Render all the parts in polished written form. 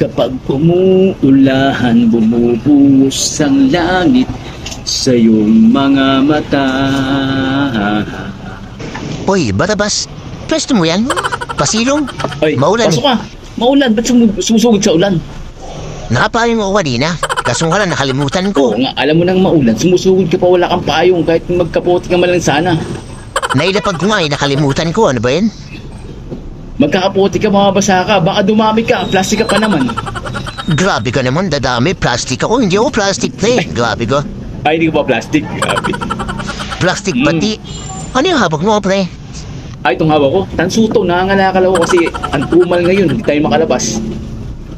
Kapag umuulahan, bumubuhos ang langit sa iyong mga mata. Hoy, Barabas, pwesto mo yan? Pasilong? Ay, Maulan pasok eh. ka. Maulan, ba't sumusugod sa ulan? Nakapayong ako kanina, kaso nga lang nakalimutan Oo ko. nga, alam mo nang maulan, sumusugod ka pa, wala kang payong, kahit magkapote ka man lang sana. Nailapag ko nga eh, nakalimutan ko. Ano ba yan? Magkakapote ka, mababasa ka, baka dumami ka, plastic ka pa naman. Grabe ka naman, dadami. Plastic ako. Hindi ako plastic, pre. Grabe ka. Ay, hindi ko pa plastic. Grabe. Plastic pati. Ano yung habak mo, pre? Ay, itong hawak ko, tansuto, nangangalakal ako kasi ang tumal ngayon, hindi tayo makalabas.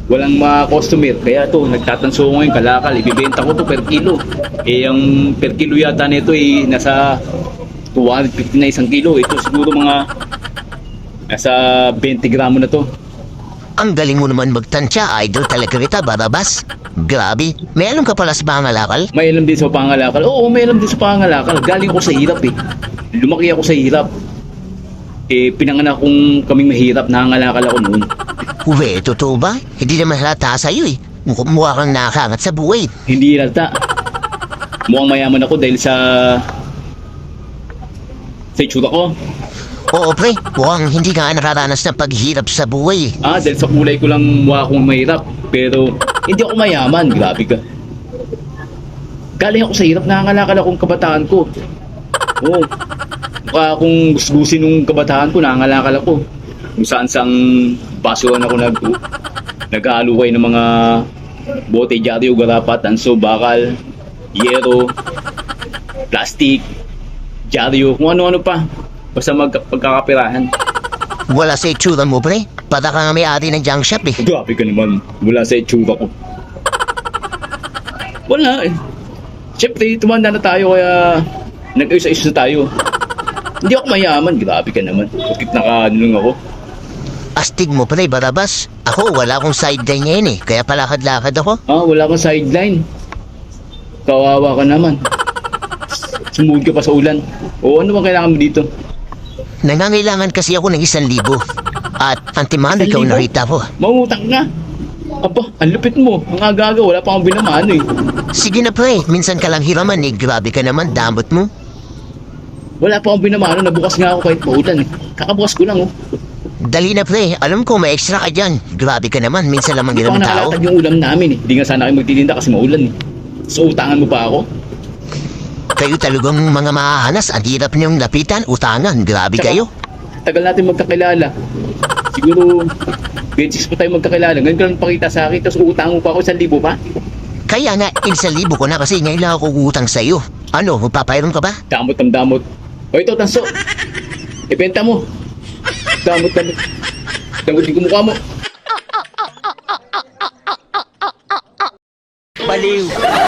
Walang mga customer, kaya to nagtatanso ko ngayon, kalakal, ibibenta ko to per kilo. Eh, ang per kilo yata nito eh, nasa 250 na isang kilo. Ito siguro mga nasa 20 gramo na to. Ang galing mo naman magtansya. Idol talaga kita, Barabas. Grabe. May alam ka pala sa pangalakal? May alam din sa pangalakal. Oo, may alam din sa pangalakal. Galing ako sa hirap eh. Lumaki ako sa hirap. Eh, pinanganak kong kaming mahirap, nangangalakal ako noon. Uwe, totoo ba? Hindi naman halata sa'yo eh. Mukha kang nakakangat sa buhay. Hindi halata. Mukhang mayaman ako dahil sa itsura ko. Oo, pre. Mukhang hindi ka nararanas ng paghihirap sa buhay. Ah, dahil sa kulay ko lang mukha akong mahirap. Pero hindi ako mayaman. Grabe ka. Galing ako sa hirap, nangangalakal akong kabataan ko. Oo. Mukha akong gusgusin nung kabataan ko, nangangalakal ako. Kung saan sang basuhan ako nag-aalukay ng mga bote, dyaryo, garapat, tanso, bakal, yero, plastic, dyaryo, kung ano-ano pa. Basta pagkakapirahan. Wala sa itsura mo, pre. Para ka nga may-ari ng junk shop eh. Grabe ka naman. Wala sa itsura ko. Wala eh. Siyempre, tumanda na tayo kaya nag-ayos-ayos na tayo. Hindi ako mayaman. Grabe ka naman. Bakit naka-anulong ako? Astig mo, pre, Barabas. Ako, wala akong sideline ngayon eh. Kaya palakad-lakad ako. Ah, wala kang sideline. Kawawa ka naman. Sumugod ka pa sa ulan. O ano bang kailangan mo dito? Nangangailangan kasi ako ng 1,000. At antimano ikaw 1,000? nakita ko. Mangutang ka. Aba, ang lupit mo. Ang aga-aga, wala pa akong binamano eh. Sige na, pre. Minsan ka lang hiraman eh. Grabe ka naman, damot mo. Wala pa akong binamano. Nabukas nga ako kahit maulan eh. Kakabukas ko lang oh. Dali na, pre. Alam ko, may extra ka dyan. Grabe ka naman. Minsan lamang Hindi pa ilang ako tao. nakalatag yung ulam namin eh. Hindi nga sana kayo magtitinda kasi maulan eh. So, utangan mo pa ako? Kayo talagang mga mahahanas. Ang hirap niyong lapitan, utangan. Grabe Tsaka, kayo. Tagal natin magkakilala. Siguro, 26 pa tayo magkakilala. Ngayon ka lang pakita sa akin, tapos uutang mo pa ako 1,000 pa. Kaya nga, 1,000 ko na kasi ngayon lang ako utang sa'yo. Ano, magpapayron ka ba? Damot ng damot. O ito, tanso. Ibenta mo. Damot. Damot yung kumukha mo. Baliw.